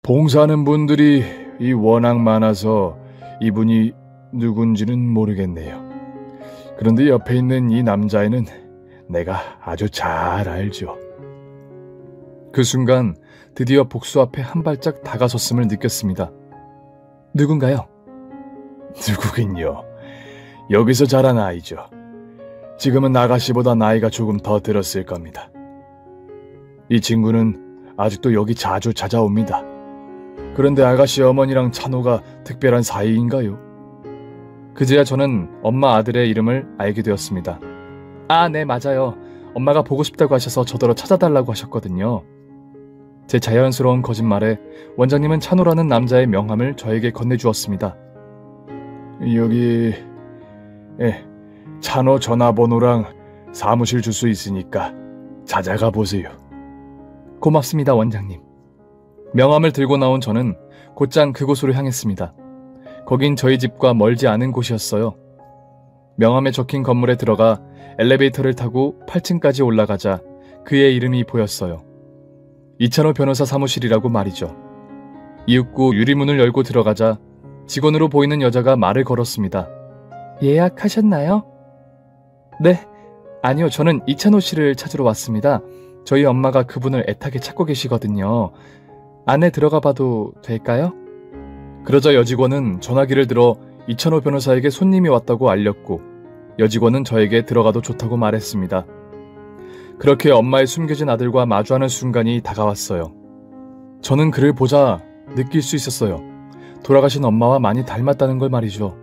봉사하는 분들이 워낙 많아서 이분이 누군지는 모르겠네요. 그런데 옆에 있는 이 남자애는 내가 아주 잘 알죠. 그 순간 드디어 복수 앞에 한 발짝 다가섰음을 느꼈습니다. 누군가요? 누구긴요. 여기서 자란 아이죠. 지금은 아가씨보다 나이가 조금 더 들었을 겁니다. 이 친구는 아직도 여기 자주 찾아옵니다. 그런데 아가씨 어머니랑 찬호가 특별한 사이인가요? 그제야 저는 엄마 아들의 이름을 알게 되었습니다. 아, 네, 맞아요. 엄마가 보고 싶다고 하셔서 저더러 찾아달라고 하셨거든요. 제 자연스러운 거짓말에 원장님은 찬호라는 남자의 명함을 저에게 건네주었습니다. 여기 찬호 전화번호랑 사무실 줄 수 있으니까 찾아가 보세요. 고맙습니다, 원장님. 명함을 들고 나온 저는 곧장 그곳으로 향했습니다. 거긴 저희 집과 멀지 않은 곳이었어요. 명함에 적힌 건물에 들어가 엘리베이터를 타고 8층까지 올라가자 그의 이름이 보였어요. 이찬호 변호사 사무실이라고 말이죠. 이윽고 유리문을 열고 들어가자 직원으로 보이는 여자가 말을 걸었습니다. 예약하셨나요? 네. 아니요, 저는 이찬호 씨를 찾으러 왔습니다. 저희 엄마가 그분을 애타게 찾고 계시거든요. 안에 들어가 봐도 될까요? 그러자 여직원은 전화기를 들어 이찬호 변호사에게 손님이 왔다고 알렸고 여직원은 저에게 들어가도 좋다고 말했습니다. 그렇게 엄마의 숨겨진 아들과 마주하는 순간이 다가왔어요. 저는 그를 보자 느낄 수 있었어요. 돌아가신 엄마와 많이 닮았다는 걸 말이죠.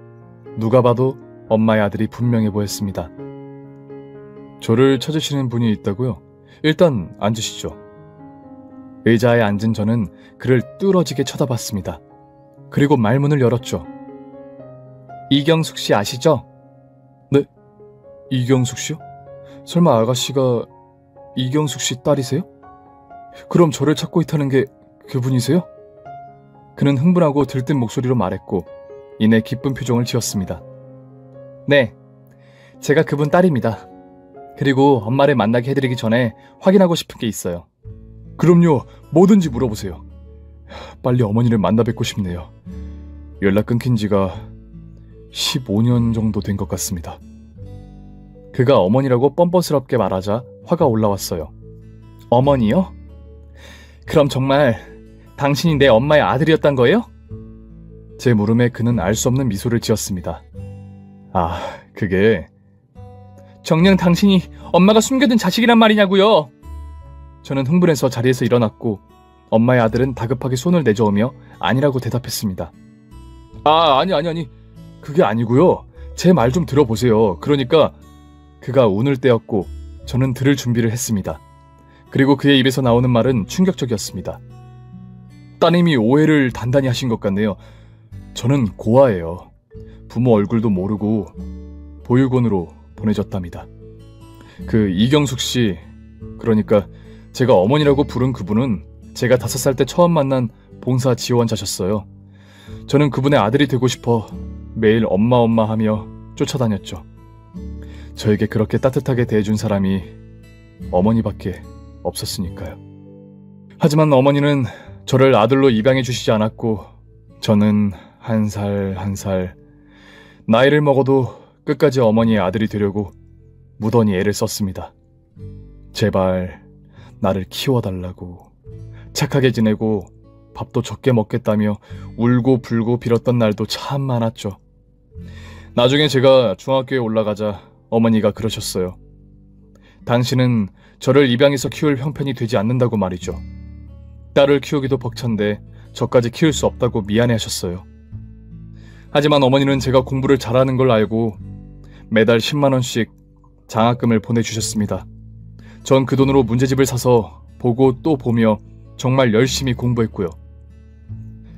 누가 봐도 엄마의 아들이 분명해 보였습니다. 저를 찾으시는 분이 있다고요? 일단 앉으시죠. 의자에 앉은 저는 그를 뚫어지게 쳐다봤습니다. 그리고 말문을 열었죠. 이경숙 씨 아시죠? 네? 이경숙 씨요? 설마 아가씨가 이경숙 씨 딸이세요? 그럼 저를 찾고 있다는 게 그분이세요? 그는 흥분하고 들뜬 목소리로 말했고 이내 기쁜 표정을 지었습니다. 네, 제가 그분 딸입니다. 그리고 엄마를 만나게 해드리기 전에 확인하고 싶은 게 있어요. 그럼요, 뭐든지 물어보세요. 빨리 어머니를 만나 뵙고 싶네요. 연락 끊긴 지가 15년 정도 된 것 같습니다. 그가 어머니라고 뻔뻔스럽게 말하자 화가 올라왔어요. 어머니요? 그럼 정말 당신이 내 엄마의 아들이었단 거예요? 제 물음에 그는 알 수 없는 미소를 지었습니다. 아, 그게... 정녕 당신이 엄마가 숨겨둔 자식이란 말이냐고요? 저는 흥분해서 자리에서 일어났고 엄마의 아들은 다급하게 손을 내저으며 아니라고 대답했습니다. 아니. 그게 아니고요. 제 말 좀 들어보세요. 그러니까... 그가 운을 떼었고 저는 들을 준비를 했습니다. 그리고 그의 입에서 나오는 말은 충격적이었습니다. 따님이 오해를 단단히 하신 것 같네요. 저는 고아예요. 부모 얼굴도 모르고 보육원으로 보내졌답니다. 그 이경숙 씨, 그러니까 제가 어머니라고 부른 그분은 제가 5살 때 처음 만난 봉사 지원자셨어요. 저는 그분의 아들이 되고 싶어 매일 엄마 하며 쫓아다녔죠. 저에게 그렇게 따뜻하게 대해준 사람이 어머니밖에 없었으니까요. 하지만 어머니는 저를 아들로 입양해 주시지 않았고 저는 한 살 나이를 먹어도 끝까지 어머니의 아들이 되려고 무던히 애를 썼습니다. 제발 나를 키워달라고, 착하게 지내고 밥도 적게 먹겠다며 울고 불고 빌었던 날도 참 많았죠. 나중에 제가 중학교에 올라가자 어머니가 그러셨어요. 당신은 저를 입양해서 키울 형편이 되지 않는다고 말이죠. 딸을 키우기도 벅찬데 저까지 키울 수 없다고 미안해하셨어요. 하지만 어머니는 제가 공부를 잘하는 걸 알고 매달 10만원씩 장학금을 보내주셨습니다. 전 그 돈으로 문제집을 사서 보고 또 보며 정말 열심히 공부했고요.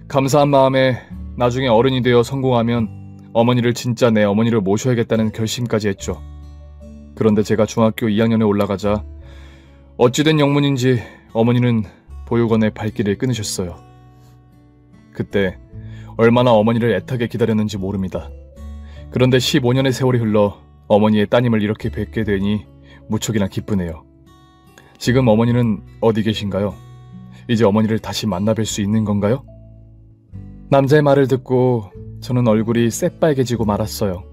감사한 마음에 나중에 어른이 되어 성공하면 어머니를 진짜 내 어머니를 모셔야겠다는 결심까지 했죠. 그런데 제가 중학교 2학년에 올라가자 어찌된 영문인지 어머니는 보육원의 발길을 끊으셨어요. 그때 얼마나 어머니를 애타게 기다렸는지 모릅니다. 그런데 15년의 세월이 흘러 어머니의 따님을 이렇게 뵙게 되니 무척이나 기쁘네요. 지금 어머니는 어디 계신가요? 이제 어머니를 다시 만나뵐 수 있는 건가요? 남자의 말을 듣고 저는 얼굴이 새빨개지고 말았어요.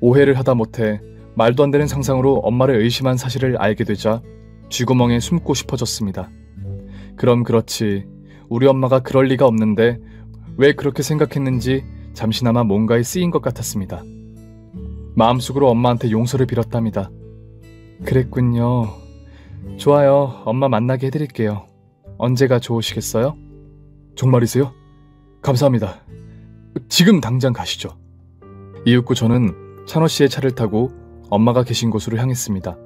오해를 하다 못해 말도 안 되는 상상으로 엄마를 의심한 사실을 알게 되자 쥐구멍에 숨고 싶어졌습니다. 그럼 그렇지, 우리 엄마가 그럴 리가 없는데 왜 그렇게 생각했는지 잠시나마 뭔가에 쓰인 것 같았습니다. 마음속으로 엄마한테 용서를 빌었답니다. 그랬군요. 좋아요. 엄마 만나게 해드릴게요. 언제가 좋으시겠어요? 정말이세요? 감사합니다. 지금 당장 가시죠. 이윽고 저는 찬호 씨의 차를 타고 엄마가 계신 곳으로 향했습니다.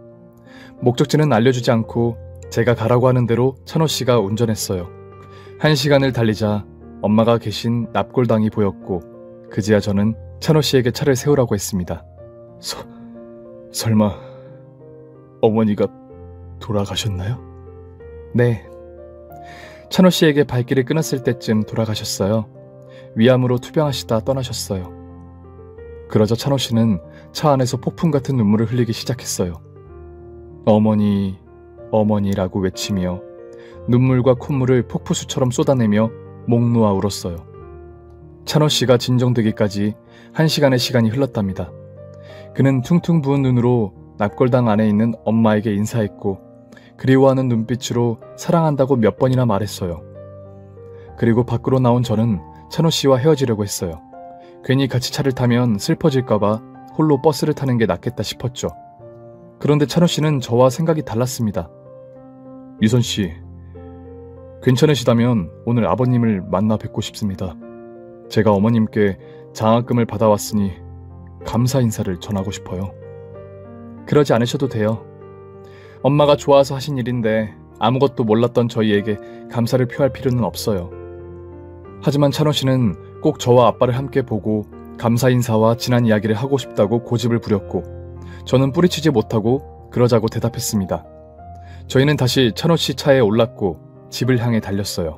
목적지는 알려주지 않고 제가 가라고 하는 대로 찬호 씨가 운전했어요. 1시간을 달리자 엄마가 계신 납골당이 보였고 그제야 저는 찬호 씨에게 차를 세우라고 했습니다. 설마 어머니가 돌아가셨나요? 네. 찬호 씨에게 발길을 끊었을 때쯤 돌아가셨어요. 위암으로 투병하시다 떠나셨어요. 그러자 찬호 씨는 차 안에서 폭풍 같은 눈물을 흘리기 시작했어요. 어머니, 어머니라고 외치며 눈물과 콧물을 폭포수처럼 쏟아내며 목 놓아 울었어요. 찬호 씨가 진정되기까지 1시간의 시간이 흘렀답니다. 그는 퉁퉁 부은 눈으로 납골당 안에 있는 엄마에게 인사했고 그리워하는 눈빛으로 사랑한다고 몇 번이나 말했어요. 그리고 밖으로 나온 저는 찬호 씨와 헤어지려고 했어요. 괜히 같이 차를 타면 슬퍼질까봐 홀로 버스를 타는 게 낫겠다 싶었죠. 그런데 찬호 씨는 저와 생각이 달랐습니다. 유선 씨, 괜찮으시다면 오늘 아버님을 만나 뵙고 싶습니다. 제가 어머님께 장학금을 받아왔으니 감사 인사를 전하고 싶어요. 그러지 않으셔도 돼요. 엄마가 좋아서 하신 일인데 아무것도 몰랐던 저희에게 감사를 표할 필요는 없어요. 하지만 찬호 씨는 꼭 저와 아빠를 함께 보고 감사 인사와 지난 이야기를 하고 싶다고 고집을 부렸고 저는 뿌리치지 못하고 그러자고 대답했습니다. 저희는 다시 찬호 씨 차에 올랐고 집을 향해 달렸어요.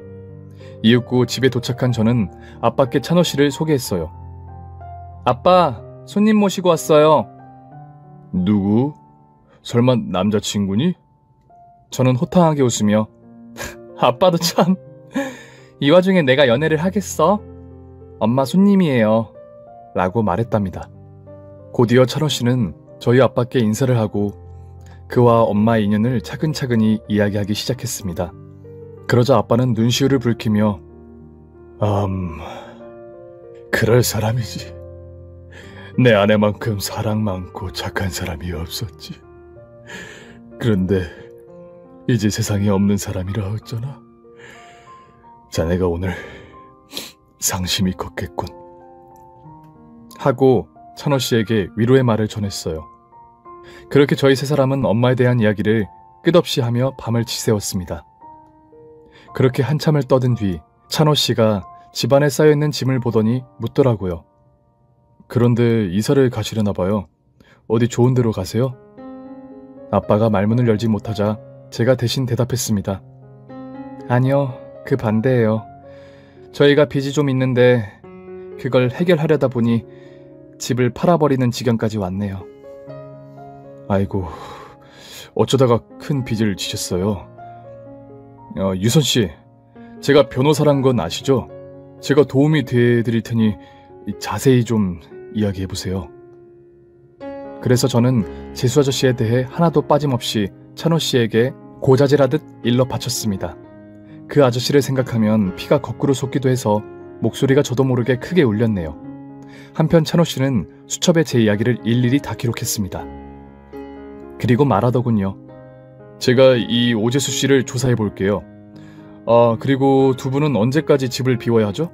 이윽고 집에 도착한 저는 아빠께 찬호 씨를 소개했어요. 아빠, 손님 모시고 왔어요. 누구? 설마 남자친구니? 저는 호탕하게 웃으며 아빠도 참, 이 와중에 내가 연애를 하겠어? 엄마 손님이에요. 라고 말했답니다. 곧이어 찬호 씨는 저희 아빠께 인사를 하고 그와 엄마의 인연을 차근차근히 이야기하기 시작했습니다. 그러자 아빠는 눈시울을 붉히며 그럴 사람이지. 내 아내만큼 사랑 많고 착한 사람이 없었지. 그런데 이제 세상에 없는 사람이라 어쩌나. 자네가 오늘 상심이 컸겠군. 하고 찬호 씨에게 위로의 말을 전했어요. 그렇게 저희 세 사람은 엄마에 대한 이야기를 끝없이 하며 밤을 지새웠습니다. 그렇게 한참을 떠든 뒤 찬호 씨가 집안에 쌓여있는 짐을 보더니 묻더라고요. 그런데 이사를 가시려나 봐요. 어디 좋은 데로 가세요? 아빠가 말문을 열지 못하자 제가 대신 대답했습니다. 아니요, 그 반대예요. 저희가 빚이 좀 있는데 그걸 해결하려다 보니 집을 팔아버리는 지경까지 왔네요. 아이고, 어쩌다가 큰 빚을 지셨어요. 유선씨, 제가 변호사란 건 아시죠? 제가 도움이 되드릴 테니 자세히 좀 이야기해보세요. 그래서 저는 재수 아저씨에 대해 하나도 빠짐없이 찬호 씨에게 고자질하듯 일러 바쳤습니다. 그 아저씨를 생각하면 피가 거꾸로 솟기도 해서 목소리가 저도 모르게 크게 울렸네요. 한편 찬호 씨는 수첩에 제 이야기를 일일이 다 기록했습니다. 그리고 말하더군요. 제가 이 오재수 씨를 조사해 볼게요. 그리고 두 분은 언제까지 집을 비워야 하죠?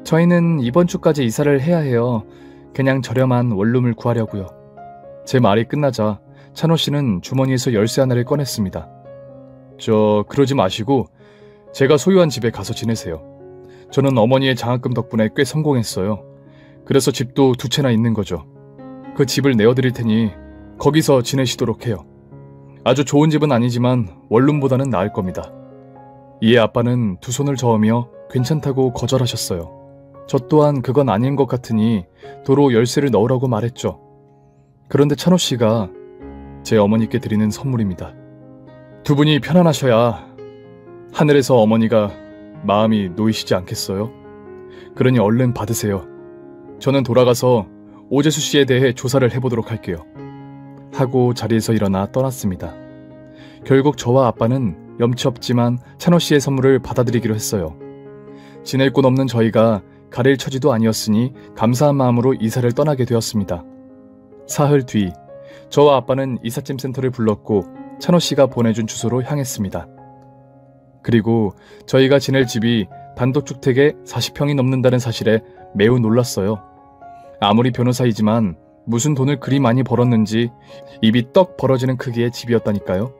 저희는 이번 주까지 이사를 해야 해요. 그냥 저렴한 원룸을 구하려고요. 제 말이 끝나자 찬호 씨는 주머니에서 열쇠 하나를 꺼냈습니다. 그러지 마시고 제가 소유한 집에 가서 지내세요. 저는 어머니의 장학금 덕분에 꽤 성공했어요. 그래서 집도 2채나 있는 거죠. 그 집을 내어드릴 테니 거기서 지내시도록 해요. 아주 좋은 집은 아니지만 원룸보다는 나을 겁니다. 이에 아빠는 두 손을 저으며 괜찮다고 거절하셨어요. 저 또한 그건 아닌 것 같으니 도로 열쇠를 넣으라고 말했죠. 그런데 찬호 씨가 제 어머니께 드리는 선물입니다. 두 분이 편안하셔야 하늘에서 어머니가 마음이 놓이시지 않겠어요? 그러니 얼른 받으세요. 저는 돌아가서 오재수 씨에 대해 조사를 해보도록 할게요. 하고 자리에서 일어나 떠났습니다. 결국 저와 아빠는 염치 없지만 찬호 씨의 선물을 받아들이기로 했어요. 지낼 곳 없는 저희가 가릴 처지도 아니었으니 감사한 마음으로 이사를 떠나게 되었습니다. 사흘 뒤, 저와 아빠는 이삿짐 센터를 불렀고 찬호 씨가 보내준 주소로 향했습니다. 그리고 저희가 지낼 집이 단독주택에 40평이 넘는다는 사실에 매우 놀랐어요. 아무리 변호사이지만 무슨 돈을 그리 많이 벌었는지 입이 떡 벌어지는 크기의 집이었다니까요.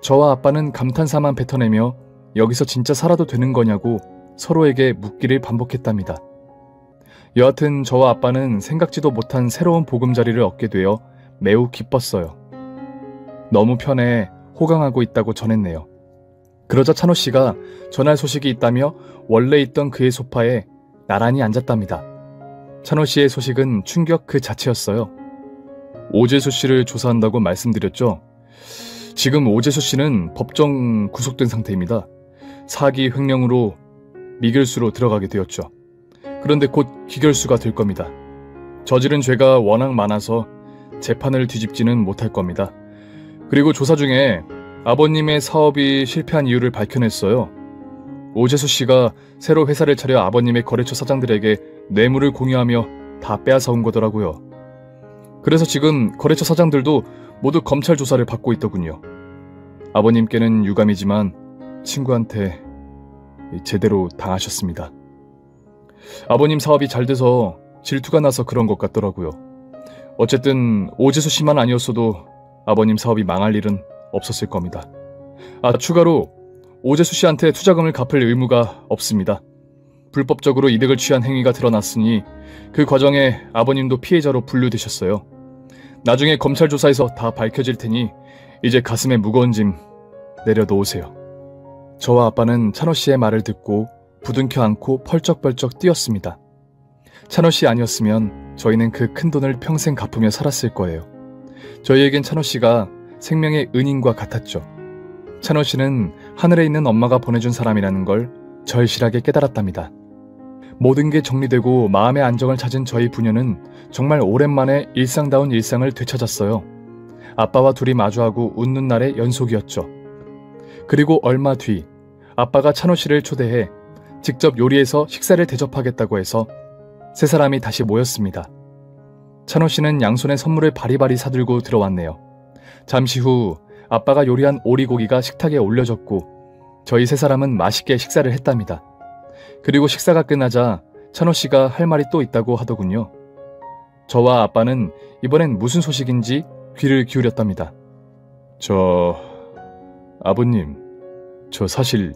저와 아빠는 감탄사만 뱉어내며 여기서 진짜 살아도 되는 거냐고 서로에게 묻기를 반복했답니다. 여하튼 저와 아빠는 생각지도 못한 새로운 보금자리를 얻게 되어 매우 기뻤어요. 너무 편해 호강하고 있다고 전했네요. 그러자 찬호 씨가 전할 소식이 있다며 원래 있던 그의 소파에 나란히 앉았답니다. 찬호 씨의 소식은 충격 그 자체였어요. 오재수 씨를 조사한다고 말씀드렸죠. 지금 오재수 씨는 법정 구속된 상태입니다. 사기 횡령으로 미결수로 들어가게 되었죠. 그런데 곧 기결수가 될 겁니다. 저지른 죄가 워낙 많아서 재판을 뒤집지는 못할 겁니다. 그리고 조사 중에 아버님의 사업이 실패한 이유를 밝혀냈어요. 오재수 씨가 새로 회사를 차려 아버님의 거래처 사장들에게 뇌물을 공유하며 다 빼앗아온 거더라고요. 그래서 지금 거래처 사장들도 모두 검찰 조사를 받고 있더군요. 아버님께는 유감이지만 친구한테 제대로 당하셨습니다. 아버님 사업이 잘 돼서 질투가 나서 그런 것 같더라고요. 어쨌든 오재수 씨만 아니었어도 아버님 사업이 망할 일은 없었을 겁니다. 추가로 오재수 씨한테 투자금을 갚을 의무가 없습니다. 불법적으로 이득을 취한 행위가 드러났으니 그 과정에 아버님도 피해자로 분류되셨어요. 나중에 검찰 조사에서 다 밝혀질 테니 이제 가슴에 무거운 짐 내려놓으세요. 저와 아빠는 찬호 씨의 말을 듣고 부둥켜 안고 펄쩍펄쩍 뛰었습니다. 찬호 씨 아니었으면 저희는 그 큰 돈을 평생 갚으며 살았을 거예요. 저희에겐 찬호 씨가 생명의 은인과 같았죠. 찬호 씨는 하늘에 있는 엄마가 보내준 사람이라는 걸 절실하게 깨달았답니다. 모든 게 정리되고 마음의 안정을 찾은 저희 부녀는 정말 오랜만에 일상다운 일상을 되찾았어요. 아빠와 둘이 마주하고 웃는 날의 연속이었죠. 그리고 얼마 뒤 아빠가 찬호 씨를 초대해 직접 요리해서 식사를 대접하겠다고 해서 세 사람이 다시 모였습니다. 찬호 씨는 양손에 선물을 바리바리 사들고 들어왔네요. 잠시 후 아빠가 요리한 오리고기가 식탁에 올려졌고 저희 세 사람은 맛있게 식사를 했답니다. 그리고 식사가 끝나자 찬호 씨가 할 말이 또 있다고 하더군요. 저와 아빠는 이번엔 무슨 소식인지 귀를 기울였답니다. 아버님, 저 사실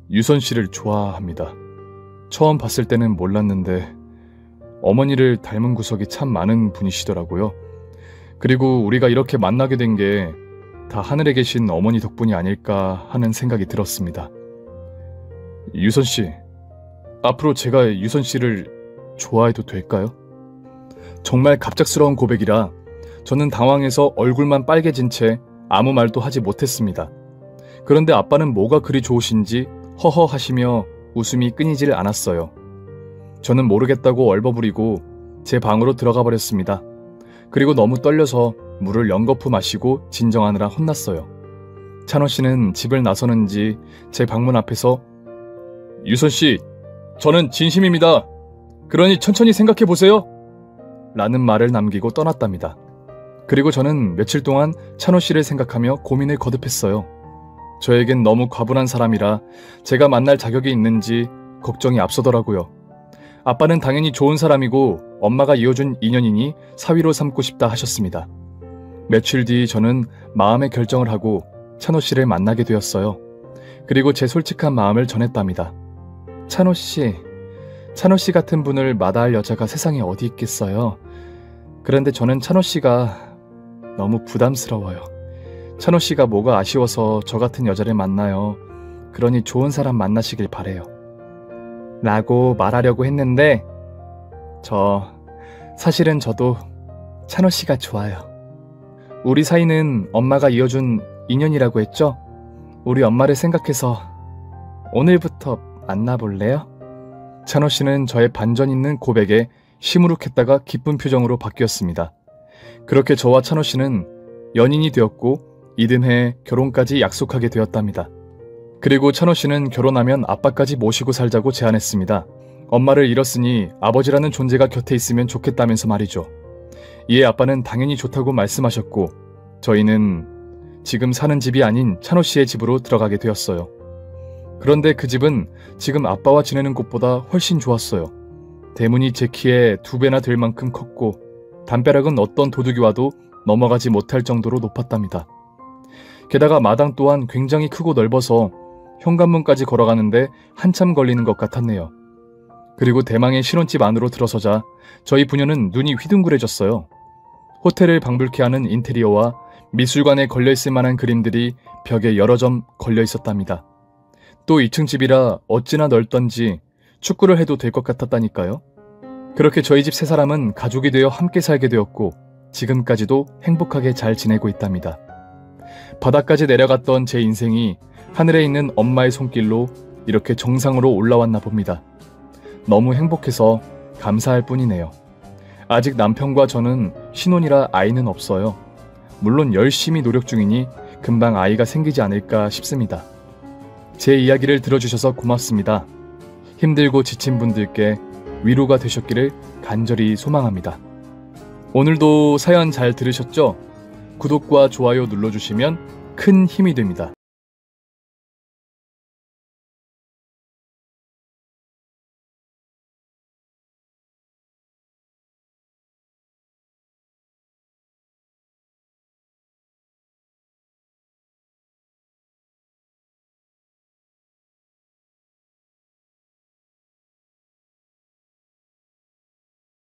유선 씨를 좋아합니다. 처음 봤을 때는 몰랐는데 어머니를 닮은 구석이 참 많은 분이시더라고요. 그리고 우리가 이렇게 만나게 된 게 다 하늘에 계신 어머니 덕분이 아닐까 하는 생각이 들었습니다. 유선 씨, 앞으로 제가 유선 씨를 좋아해도 될까요? 정말 갑작스러운 고백이라 저는 당황해서 얼굴만 빨개진 채 아무 말도 하지 못했습니다. 그런데 아빠는 뭐가 그리 좋으신지 허허 하시며 웃음이 끊이질 않았어요. 저는 모르겠다고 얼버무리고 제 방으로 들어가 버렸습니다. 그리고 너무 떨려서 물을 연거푸 마시고 진정하느라 혼났어요. 찬호 씨는 집을 나서는지 제 방문 앞에서 유선 씨, 저는 진심입니다. 그러니 천천히 생각해 보세요. 라는 말을 남기고 떠났답니다. 그리고 저는 며칠 동안 찬호 씨를 생각하며 고민을 거듭했어요. 저에겐 너무 과분한 사람이라 제가 만날 자격이 있는지 걱정이 앞서더라고요. 아빠는 당연히 좋은 사람이고 엄마가 이어준 인연이니 사위로 삼고 싶다 하셨습니다. 며칠 뒤 저는 마음의 결정을 하고 찬호 씨를 만나게 되었어요. 그리고 제 솔직한 마음을 전했답니다. 찬호 씨 같은 분을 마다할 여자가 세상에 어디 있겠어요. 그런데 저는 찬호 씨가 너무 부담스러워요. 찬호 씨가 뭐가 아쉬워서 저 같은 여자를 만나요. 그러니 좋은 사람 만나시길 바래요. 라고 말하려고 했는데 사실은 저도 찬호 씨가 좋아요. 우리 사이는 엄마가 이어준 인연이라고 했죠? 우리 엄마를 생각해서 오늘부터 만나볼래요? 찬호 씨는 저의 반전 있는 고백에 시무룩했다가 기쁜 표정으로 바뀌었습니다. 그렇게 저와 찬호 씨는 연인이 되었고 이듬해 결혼까지 약속하게 되었답니다. 그리고 찬호 씨는 결혼하면 아빠까지 모시고 살자고 제안했습니다. 엄마를 잃었으니 아버지라는 존재가 곁에 있으면 좋겠다면서 말이죠. 이에 아빠는 당연히 좋다고 말씀하셨고 저희는 지금 사는 집이 아닌 찬호 씨의 집으로 들어가게 되었어요. 그런데 그 집은 지금 아빠와 지내는 곳보다 훨씬 좋았어요. 대문이 제 키에 2배나 될 만큼 컸고 담벼락은 어떤 도둑이 와도 넘어가지 못할 정도로 높았답니다. 게다가 마당 또한 굉장히 크고 넓어서 현관문까지 걸어가는데 한참 걸리는 것 같았네요. 그리고 대망의 신혼집 안으로 들어서자 저희 부녀는 눈이 휘둥그레졌어요. 호텔을 방불케 하는 인테리어와 미술관에 걸려있을 만한 그림들이 벽에 여러 점 걸려 있었답니다. 또 2층 집이라 어찌나 넓던지 축구를 해도 될 것 같았다니까요. 그렇게 저희 집 세 사람은 가족이 되어 함께 살게 되었고 지금까지도 행복하게 잘 지내고 있답니다. 바닥까지 내려갔던 제 인생이 하늘에 있는 엄마의 손길로 이렇게 정상으로 올라왔나 봅니다. 너무 행복해서 감사할 뿐이네요. 아직 남편과 저는 신혼이라 아이는 없어요. 물론 열심히 노력 중이니 금방 아이가 생기지 않을까 싶습니다. 제 이야기를 들어주셔서 고맙습니다. 힘들고 지친 분들께 위로가 되셨기를 간절히 소망합니다. 오늘도 사연 잘 들으셨죠? 구독과 좋아요 눌러주시면 큰 힘이 됩니다.